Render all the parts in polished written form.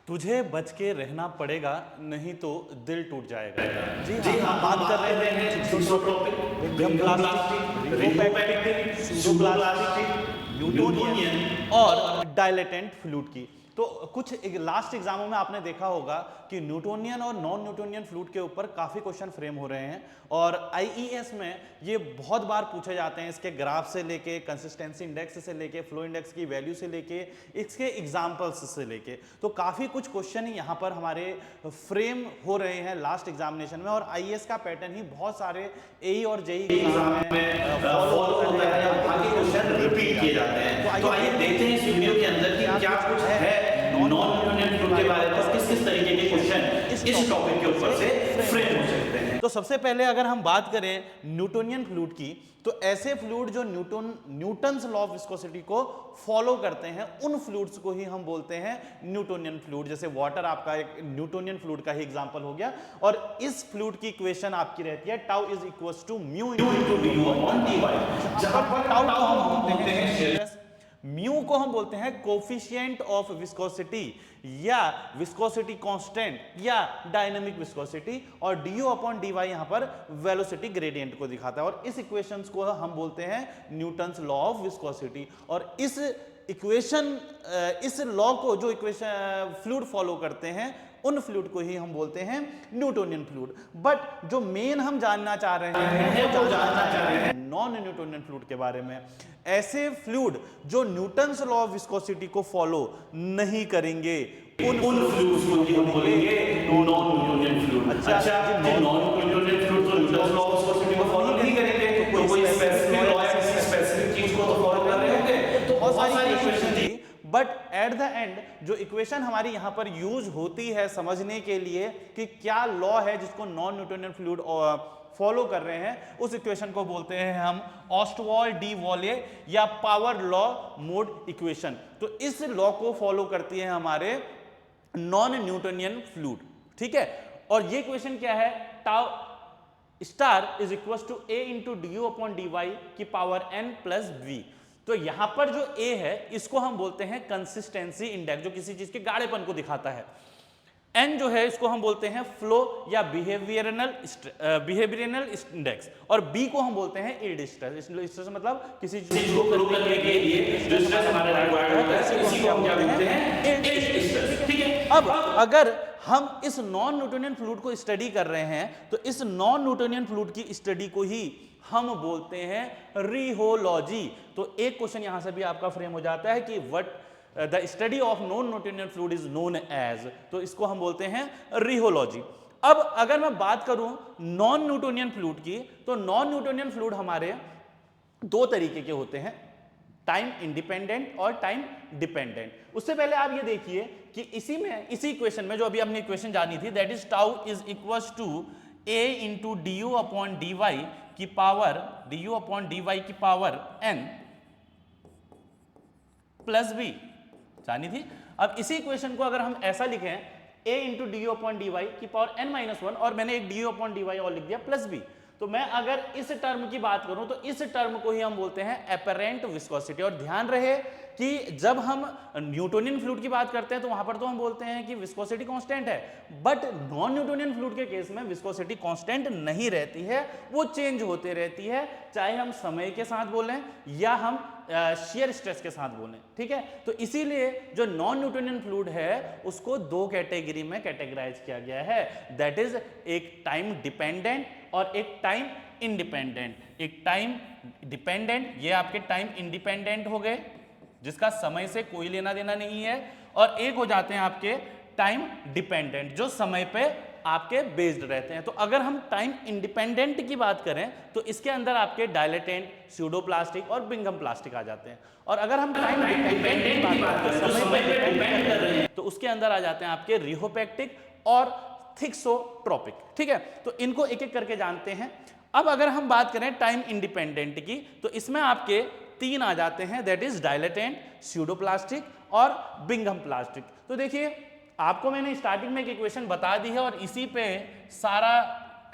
तुझे बच के रहना पड़ेगा, नहीं तो दिल टूट जाएगा। जी हाँ, हम बात कर रहे हैं न्यूटोनियन और डायलेटेंट फ्लूइड की। तो कुछ लास्ट एग्जामों में आपने देखा होगा कि न्यूटोनियन और नॉन न्यूटोनियन फ्लूइड के ऊपर काफ़ी क्वेश्चन फ्रेम हो रहे हैं और आईईएस में ये बहुत बार पूछे जाते हैं। इसके ग्राफ से लेके, कंसिस्टेंसी इंडेक्स से लेके, फ्लो इंडेक्स की वैल्यू से लेके, इसके एग्जाम्पल्स से लेके, तो काफ़ी कुछ क्वेश्चन यहाँ पर हमारे फ्रेम हो रहे हैं लास्ट एग्जामिनेशन में। और आईएएस का पैटर्न ही बहुत सारे एई और जेई एग्जाम में फॉलो होता है, आगे क्वेश्चन रिपीट किए जाते हैं। तो आइए देखते हैं इस वीडियो के अंदर कि क्या कुछ है नॉन न्यूटोनियन फ्लूइड के बारे में, किस किस तरीके के क्वेश्चन इस टॉपिक के ऊपर से फ्रेम हो सकते हैं। तो सबसे पहले अगर हम बात करें न्यूटोनियन फ्लूइड की, तो ऐसे फ्लूइड जो न्यूटन्स लॉ ऑफ विस्कोसिटी को फॉलो करते हैं, उन फ्लूइड्स को ही हम बोलते हैं न्यूटोनियन फ्लूइड। जैसे वाटर आपका एक न्यूटोनियन फ्लूइड का ही एग्जांपल हो गया। और इस फ्लूइड की इक्वेशन आपकी रहती है tau is equals to mu into d upon d y, जहां पर टाउ को हम बोलते हैं, म्यू को हम बोलते हैं कोफिशिएंट ऑफ विस्कोसिटी या विस्कोसिटी कांस्टेंट या डायनामिक विस्कोसिटी, और du अपॉन dy यहां पर वेलोसिटी ग्रेडियंट को दिखाता है। और इस इक्वेशंस को हम बोलते हैं न्यूटन्स लॉ ऑफ विस्कोसिटी। और इस इक्वेशन, इस लॉ को जो इक्वेशन फ्लूइड फॉलो करते हैं, उन फ्लूइड को ही हम बोलते हैं न्यूटोनियन फ्लूइड। बट जो मेन हम जानना चाह रहे हैं नॉन न्यूटोनियन फ्लूइड के बारे में, ऐसे फ्लूइड जो न्यूटन्स लॉ ऑफ विस्कोसिटी को फॉलो नहीं करेंगे, उन फ्लूइड्स को हम बोलेंगे नॉन न्यूटोनियन फ्लूइड। अच्छा, नॉन न्यूटोनियन फ्लूइड तो न्यूटन्स लॉ ऑफ विस्कोसिटी को फॉलो नहीं करेंगे, तो कोई स्पेसिफिक लॉ या किसी स्पेसिफिक चीज को तो फॉलो कर रहे होंगे। तो बहुत सारी इक्वेशन थी, बट एट द एंड जो इक्वेशन हमारी यहां पर यूज होती है समझने के लिए कि क्या लॉ है जिसको नॉन न्यूटोनियन फ्लूइड फॉलो कर रहे हैं, उस इक्वेशन को बोलते हैं हम ऑस्टवाल्ड डी वॉले या पावर लॉ मोड इक्वेशन। तो इस लॉ को फॉलो करती है हमारे नॉन न्यूटोनियन फ्लूइड, ठीक है। और ये इक्वेशन क्या है, tau star is equal to a into d u upon d y की पावर n प्लस v। तो यहां पर जो a है इसको हम बोलते हैं कंसिस्टेंसी इंडेक्स, जो किसी चीज के गाढ़ेपन को दिखाता है। n जो है इसको हम बोलते हैं फ्लो या बिहेवियरल इंडेक्स, और b को हम बोलते हैं यील्ड स्ट्रेस। स्ट्रेस मतलब किसी चीज को फ्लो करने के लिए जो स्ट्रेस हमारे रिक्वायर्ड होता है, इसी को हम क्या बोलते हैं, यील्ड स्ट्रेस, ठीक है। अब अगर हम इस नॉन न्यूटोनियन फ्लूइड को स्टडी कर रहे हैं, तो इस नॉन न्यूटोनियन फ्लूइड की स्टडी को ही हम बोलते हैं रिहोलॉजी। तो एक क्वेश्चन यहां से भी आपका फ्रेम हो जाता है कि what the study of non Newtonian fluid is known as, तो इसको हम बोलते हैं रिहोलॉजी। अब अगर मैं बात करूं नॉन न्यूटोनियन फ्लूइड की, तो नॉन न्यूटोनियन फ्लूइड हमारे दो तरीके के होते हैं, टाइम इंडिपेंडेंट और टाइम डिपेंडेंट। उससे पहले आप ये देखिए कि इसी इक्वेशन में जो अभी हमने इक्वेशन जानी थी, that is tau is equals to a into d u upon d y की पावर du अपॉन dy की पावर n प्लस b जानी थी। अब इसी इक्वेशन को अगर हम ऐसा लिखें, a into d upon d y की पावर n माइनस वन, और मैंने एक du अपॉन डी वाई और लिख दिया प्लस b, तो मैं अगर इस टर्म की बात करूं तो इस टर्म को ही हम बोलते हैं एपरेंट विस्कोसिटी। और ध्यान रहे कि जब हम न्यूटोनियन फ्लूइड की बात करते हैं तो वहां पर तो हम बोलते हैं कि विस्कोसिटी कांस्टेंट है, बट नॉन न्यूटोनियन फ्लूइड के केस में विस्कोसिटी कांस्टेंट नहीं रहती है, वो चेंज होते रहती है, चाहे हम समय के साथ बोलें या हम शेयर स्ट्रेस के साथ बोलें, ठीक है। तो इसीलिए जो नॉन न्यूटोनियन फ्लूइड है उसको दो कैटेगरी में कैटेगराइज किया गया है, दैट इज एक टाइम डिपेंडेंट और एक टाइम इंडिपेंडेंट। एक टाइम डिपेंडेंट, ये आपके टाइम इंडिपेंडेंट हो गए जिसका समय से कोई लेना देना नहीं है, और एक हो जाते हैं आपके टाइम डिपेंडेंट जो समय पे आपके बेस्ड रहते हैं। तो अगर हम टाइम इंडिपेंडेंट की बात करें तो इसके अंदर आपके डायलेटेंट, स्यूडोप्लास्टिक और बिंघम प्लास्टिक आ जाते हैं। और अगर हम टाइम डिपेंडेंट की बात करें तो समय पे डिपेंड कर रहे हैं, तो उसके अंदर आ जाते हैं आपके रिहोपेक्टिक और थिक्सोट्रोपिक, ठीक है। तो इनको एक एक करके जानते हैं। अब अगर हम बात करें टाइम इंडिपेंडेंट की, तो इसमें आपके तीन आ जाते हैं, दैट इज डायलेटेंट, स्यूडोप्लास्टिक और बिंघम प्लास्टिक। तो देखिए आपको मैंने स्टार्टिंग में एक इक्वेशन बता दी है और इसी पे सारा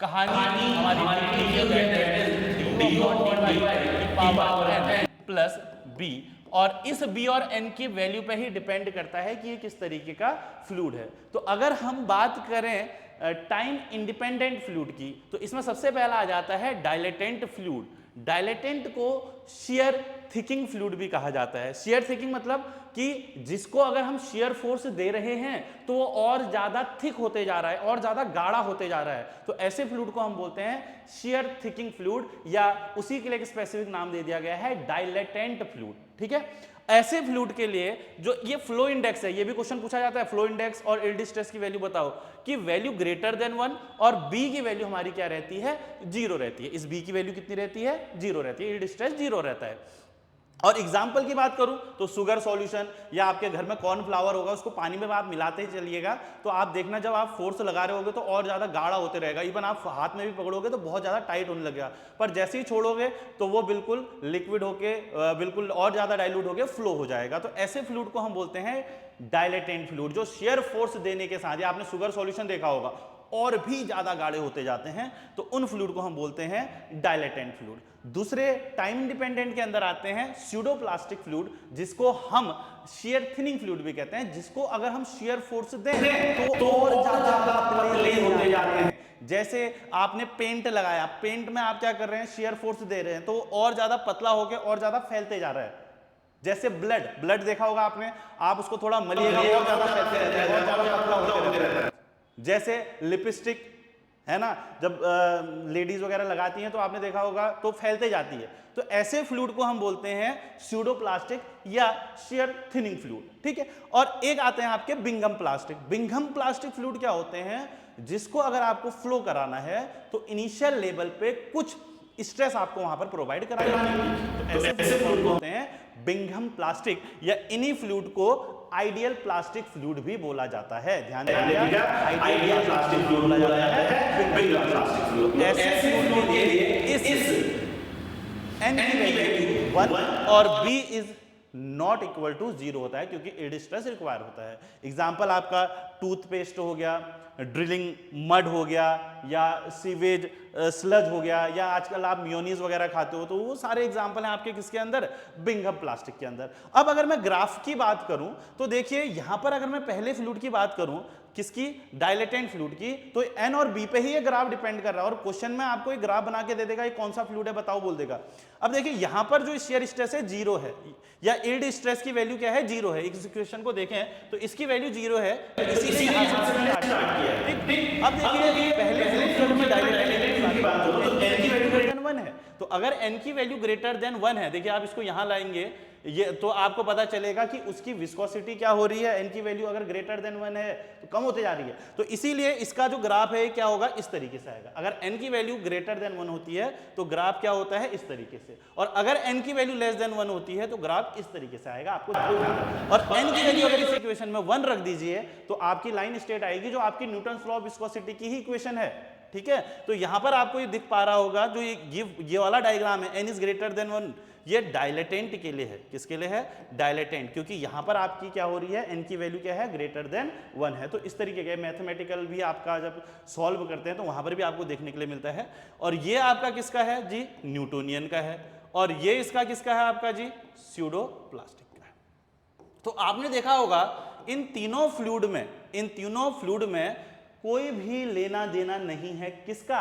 कहानी हमारी प्लस b और इस B और N की वैल्यू पे ही डिपेंड करता है कि ये किस तरीके का फ्लूइड है। तो अगर हम बात करें टाइम इंडिपेंडेंट फ्लूइड की, तो इसमें सबसे पहला आ जाता है डायलेटेंट फ्लूइड। डायलेटेंट को शेयर थिकिंग फ्लूइड भी कहा जाता है। शेयर थिकिंग मतलब कि जिसको अगर हम शेयर फोर्स दे रहे हैं तो वो और ज्यादा थिक होते जा रहा है, और ज्यादा गाढ़ा होते जा रहा है, तो ऐसे फ्लूइड को हम बोलते हैं शेयर थिकिंग फ्लूइड, या उसी के लिए एक स्पेसिफिक नाम दे दिया गया है डायलेटेंट फ्लूइड। ठीक है, ऐसे फ्लूइड के लिए जो ये फ्लो इंडेक्स है, ये भी क्वेश्चन पूछा जाता है, फ्लो इंडेक्स और यील्ड स्ट्रेस की वैल्यू बताओ, कि वैल्यू ग्रेटर देन 1 और बी की वैल्यू हमारी क्या रहती है, 0 रहती है। इस बी की वैल्यू कितनी रहती है, 0 रहती है, यील्ड स्ट्रेस 0 रहता है। और एग्जाम्पल की बात करूं तो शुगर सॉल्यूशन, या आपके घर में कॉर्नफ्लावर होगा, उसको पानी में आप मिलाते ही चलिएगा, तो आप देखना जब आप फोर्स लगा रहे होगे तो और ज्यादा गाढ़ा होते रहेगा, इवन आप हाथ में भी पकड़ोगे तो बहुत ज्यादा टाइट होने लगेगा, पर जैसे ही छोड़ोगे तो वो बिल्कुल लिक्विड होके बिल्कुल और ज्यादा डाइल्यूट होके फ्लो हो जाएगा। तो ऐसे फ्लूइड को हम बोलते हैं डायलेटेंट फ्लूइड, जो शेयर फोर्स देने के साथ, या आपने शुगर सॉल्यूशन देखा होगा, और भी ज्यादा गाढ़े होते जाते हैं, तो उन फ्लूइड को हम बोलते हैं डायलेटेंट फ्लूइड। दूसरे टाइम इंडिपेंडेंट के अंदर आते हैं स्यूडोप्लास्टिक फ्लूइड, जिसको हम शेयर थिनिंग फ्लूइड भी कहते हैं, जिसको अगर हम शेयर फोर्स दें तो और ज्यादा पतले होते जाते हैं। जैसे आपने पेंट लगाया, पेंट में आप क्या कर रहे हैं, शेयर फोर्स दे रहे हैं, तो और ज्यादा पतला होकर और ज्यादा फैलते जा रहा है। जैसे ब्लड देखा होगा आपने, आप उसको थोड़ा मलिएगा और ज्यादा फैलते रहता है, और ज्यादा पतला होते रहता है। जैसे लिपस्टिक है ना, जब लेडीज वगैरह लगाती हैं तो आपने देखा होगा तो फैलते जाती है। तो ऐसे फ्लूइड को हम बोलते हैं स्यूडोप्लास्टिक या शेयर थिनिंग फ्लूइड। ठीक है, और एक आते हैं आपके Bingham plastic. Bingham plastic fluid क्या होते हैं, जिसको अगर आपको फ्लो कराना है तो इनिशियल लेवल पे कुछ स्ट्रेस आपको वहां पर प्रोवाइड करानी है। तो ऐसे फ्लूइड होते हैं बिंघम प्लास्टिक, या इन्हीं फ्लूइड को आइडियल प्लास्टिक फ्लूइड भी बोला जाता है। ध्यान रखिएगा, आइडियल प्लास्टिक फ्लूइड बोला जाता है बिंघम प्लास्टिक फ्लूइड। ऐसे फ्लूइड के लिए इस N की वैल्यू 1 और B is not equal to 0 होता है, क्योंकि यील्ड स्ट्रेस रिक्वायर होता है। एग्जाम्पल आपका टूथपेस्ट हो गया, ड्रिलिंग मड हो गया, या सीवेज स्लज हो गया, या आजकल आप मेयोनीज वगैरह खाते हो, तो वो सारे एग्जाम्पल हैं आपके किसके अंदर, बिंघम प्लास्टिक के अंदर। अब अगर मैं ग्राफ की बात करूं तो देखिए यहां पर अगर मैं पहले फ्लूइड की बात करूं, किसकी, डायलेटेंट फ्लूइड की, तो N और B पे ही ये ग्राफ डिपेंड कर रहा है, और क्वेश्चन में आपको एक ग्राफ बना के दे देगा ये कौन सा फ्लूइड है बताओ बोल देगा। अब देखिए यहां पर जो शेयर स्ट्रेस है 0 है, या यील्ड स्ट्रेस की वैल्यू क्या है, 0 है। इस इक्वेशन को देखें तो इसकी वैल्यू 0 है, तो इसीलिए यहां से स्टार्ट किया है। ठीक, अब देखिए पहले फ्लूइड में डायलेटेंट की बात करो तो N की वैल्यू ग्रेटर देन 1 है, तो अगर N की वैल्यू ग्रेटर देन 1 है, देखिए आप इसको यहां लाएंगे, ये तो आपको पता चलेगा कि उसकी विस्कोसिटी क्या हो रही है, N की वैल्यू अगर ग्रेटर देन 1 है तो कम होते जा रही है। तो इसीलिए इसका जो ग्राफ है क्या होगा, इस तरीके से आएगा। अगर N की वैल्यू ग्रेटर देन 1 होती है तो ग्राफ क्या होता है, इस तरीके से, और अगर N की वैल्यू लेस देन 1 होती है तो ग्राफ इस तरीके से आएगा। आपको और N की वैल्यू अगर इस इक्वेशन में 1 रख दीजिए तो आपकी लाइन स्टेट आएगी, जो आपकी न्यूटन्स लॉ ऑफ विस्कोसिटी की ही इक्वेशन है। ठीक है, तो यहां पर आपको ये दिख पा रहा होगा, जो ये वाला डायग्राम है, N इज ग्रेटर देन 1, ये डायलेटेंट के लिए है। किसके लिए है, डायलेटेंट, क्योंकि यहां पर आपकी क्या हो रही है, N की वैल्यू क्या है, ग्रेटर देन 1 है। तो इस तरीके के मैथमेटिकल भी आपका जब सॉल्व करते हैं तो वहां पर भी आपको देखने के लिए मिलता है। और ये आपका किसका है जी, न्यूटोनियन का है, और ये इसका किसका है आपका जी, स्यूडोप्लास्टिक का है। तो आपने देखा होगा इन तीनों फ्लूइड में कोई भी लेना देना नहीं है किसका,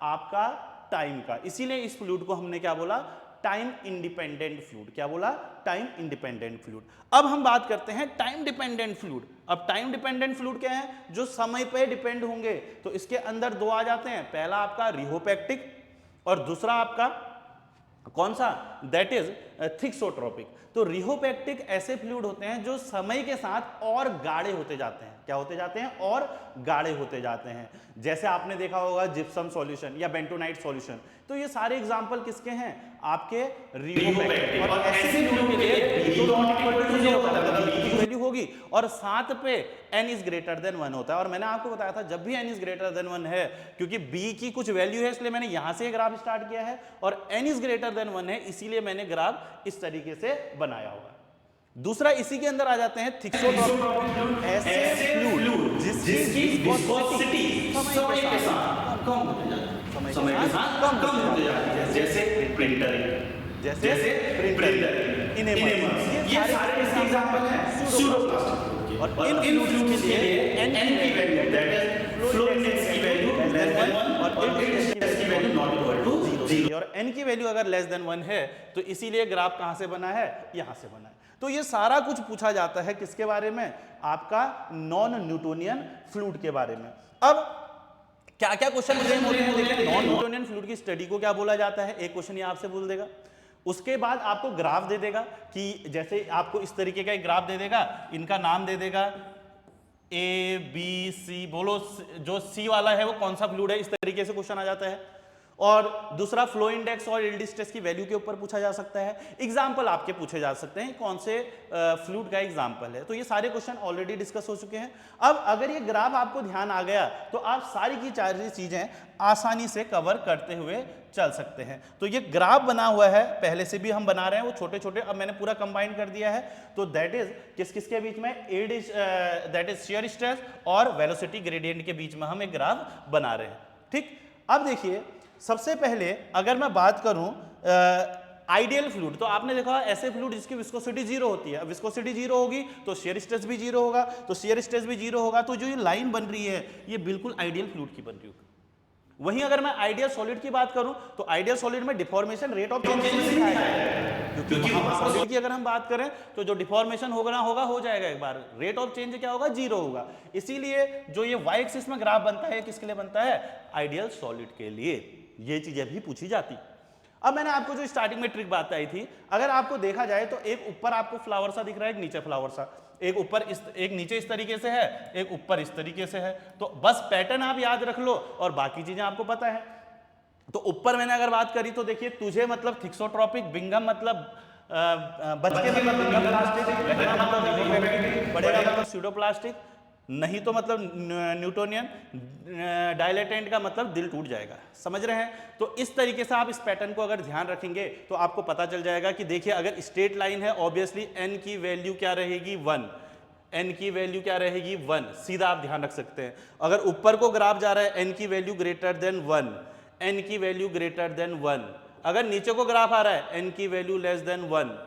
आपका टाइम का। इसीलिए इस फ्लूइड को हमने क्या बोला, टाइम इंडिपेंडेंट फ्लूइड। क्या बोला, टाइम इंडिपेंडेंट फ्लूइड। अब हम बात करते हैं टाइम डिपेंडेंट फ्लूइड। अब टाइम डिपेंडेंट फ्लूइड क्या है, जो समय पे डिपेंड होंगे, तो इसके अंदर दो आ जाते हैं। पहला आपका रिहोपैक्टिक और दूसरा आपका कौन सा, दैट इज थिक्सोट्रोपिक। तो रिहोपैक्टिक ऐसे फ्लूइड होते हैं जो समय के साथ और गाढ़े होते जाते हैं। क्या होते जाते हैं, और गाढ़े होते जाते हैं। जैसे आपने देखा होगा जिप्सम सॉल्यूशन या बेंटोनाइट सॉल्यूशन, तो ये सारे एग्जांपल किसके हैं, आपके रिहोपैक्टिक। और ऐसे फ्लूइड के लिए वैल्यू होगी और साथ पे n इज ग्रेटर देन 1 होता है। और मैंने आपको बताया था जब भी n इज ग्रेटर देन 1 है, क्योंकि b की कुछ वैल्यू है इसलिए मैंने यहां से ग्राफ स्टार्ट किया है, और n इज ग्रेटर देन 1 है इसीलिए मैंने ग्राफ इस तरीके से बनाया होगा। दूसरा इसी के अंदर आ जाते हैं थिक्सोट्रोपिक, ऐसे फ्लूइड जिसकी विस्कोसिटी समय के साथ कम होते जाती है, जैसे प्रिंटर जैसे प्रिंटर, इनेमर्स, ये सारे एग्जांपल हैं सूडोप्लास्ट और इन फ्लूइड्स के लिए n की value that is flow index की वैल्यू लेस देन 1 और इंडेक्स की वैल्यू नॉट इक्वल टू 0 और n की वैल्यू अगर लेस देन 1 है तो इसीलिए ग्राफ कहां से बना है, यहां से बना है। तो ये सारा कुछ पूछा जाता है किसके बारे में, आपका नॉन न्यूटोनियन फ्लूइड के बारे में। अब क्या क्या क्वेश्चन फ्रेम होते हैं, देखिए नॉन न्यूटोनियन फ्लूइड की स्टडी को क्या बोला जाता है, एक क्वेश्चन ये आपसे बोल देगा। उसके बाद आपको ग्राफ दे देगा कि जैसे आपको इस तरीके का एक ग्राफ दे देगा, इनका नाम दे देगा ए बी सी, बोलो जो सी वाला है वो कौन सा फ्लूइड है, इस तरीके से क्वेश्चन आ जाता है। और दूसरा फ्लो इंडेक्स और यील्ड स्ट्रेस की वैल्यू के ऊपर पूछा जा सकता है। एग्जाम्पल आपके पूछे जा सकते हैं कौन से फ्लूइड का एग्जाम्पल है। तो ये सारे क्वेश्चन ऑलरेडी डिस्कस हो चुके हैं। अब अगर ये ग्राफ आपको ध्यान आ गया तो आप सारी की सारी चीजें आसानी से कवर करते हुए चल सकते हैं। तो ये ग्राफ बना हुआ है, पहले से भी हम बना रहे हैं, वो छोटे छोटे, अब मैंने पूरा कंबाइन कर दिया है। तो दैट इज किस किस के बीच में, दैट इज शियर स्ट्रेस और वेलोसिटी ग्रेडियंट के बीच में हम एक ग्राफ बना रहे हैं। ठीक, अब देखिए सबसे पहले अगर मैं बात करूं आइडियल फ्लूइड, तो आपने देखा ऐसे फ्लूइड जिसकी विस्कोसिटी 0 होती है। विस्कोसिटी 0 होगी तो शियर स्ट्रेस भी 0 होगा, तो शियर स्ट्रेस भी 0 होगा, तो जो ये लाइन बन रही है ये बिल्कुल आइडियल फ्लूइड की बन रही होगी। वहीं अगर मैं आइडियल सॉलिड की बात करूं तो आइडियल सॉलिड में डिफॉर्मेशन रेट ऑफ चेंज दिखाया जाएगा, क्योंकि सॉलिड की अगर हम बात करें तो जो डिफॉर्मेशन होगा हो जाएगा एक बार, रेट ऑफ चेंज क्या होगा, 0 होगा। इसीलिए जो ये वाई एक्सिस में ग्राफ बनता है किसके लिए बनता है, आइडियल सॉलिड के लिए। ये चीजें भी पूछी जाती। अब मैंने आपको जो स्टार्टिंग में ट्रिक बात आई थी, अगर आपको देखा जाए तो एक ऊपर आपको फ्लावर सा दिख रहा है, एक नीचे फ्लावर सा, एक ऊपर एक नीचे इस तरीके से है, एक ऊपर इस तरीके से है। तो बस पैटर्न आप याद रख लो और बाकी चीजें आपको पता है। तो ऊपर मैंने अगर बात करी तो देखिए तुझे मतलब थिक्सोट्रॉपिक, बिंगम मतलब बचके मतलब बिंगम प्लास्टिक, मतलब बड़ेगा मतलब स्यूडोप्लास्टिक, नहीं तो मतलब न्यूटोनियन, डायलेटेंट का मतलब दिल टूट जाएगा। समझ रहे हैं? तो इस तरीके से आप इस पैटर्न को अगर ध्यान रखेंगे तो आपको पता चल जाएगा कि देखिए अगर स्ट्रेट लाइन है ऑब्वियसली n की वैल्यू क्या रहेगी, 1, n की वैल्यू क्या रहेगी, 1, सीधा आप ध्यान रख सकते हैं। अगर ऊपर को ग्राफ जा रहा है n की वैल्यू ग्रेटर देन 1, n की वैल्यू ग्रेटर देन 1। अगर नीचे को ग्राफ आ रहा है n की वैल्यू लेस देन 1,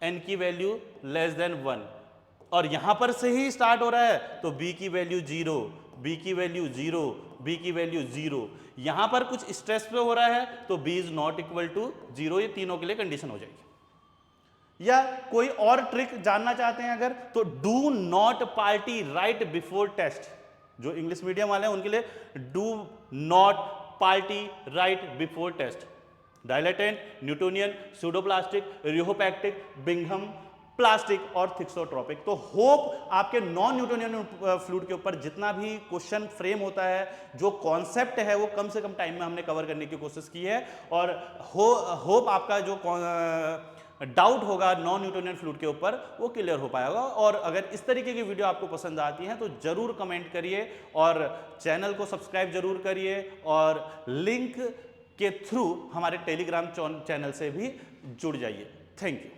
n की वैल्यू लेस देन 1, और यहां पर से ही स्टार्ट हो रहा है तो b की वैल्यू 0, b की वैल्यू 0, b की वैल्यू 0। यहां पर कुछ स्ट्रेस पे हो रहा है तो b is not equal to 0। ये तीनों के लिए कंडीशन हो जाएगी। या कोई और ट्रिक जानना चाहते हैं अगर, तो do not party right before test. जो इंग्लिश मीडियम वाले हैं उनके लिए do not party right before test. Dilatant, Newtonian, pseudoplastic, rheopectic, Bingham plastic और थिक्सोट्रॉपिक। तो होप आपके नॉन न्यूटोनियन फ्लूइड के ऊपर जितना भी क्वेश्चन फ्रेम होता है, जो कॉन्सेप्ट है वो कम से कम टाइम में हमने कवर करने की कोशिश की है। और होप आपका जो डाउट होगा नॉन न्यूटोनियन फ्लूइड के ऊपर वो क्लियर हो पाएगा। और अगर इस तरीके की वीडियो आपको पसंद आती है तो जरूर कमेंट करिए और चैनल को सब्सक्राइब जरूर करिए और लिंक के थ्रू हमारे टेलीग्राम चैनल से भी जुड़ जाइए। Thank you.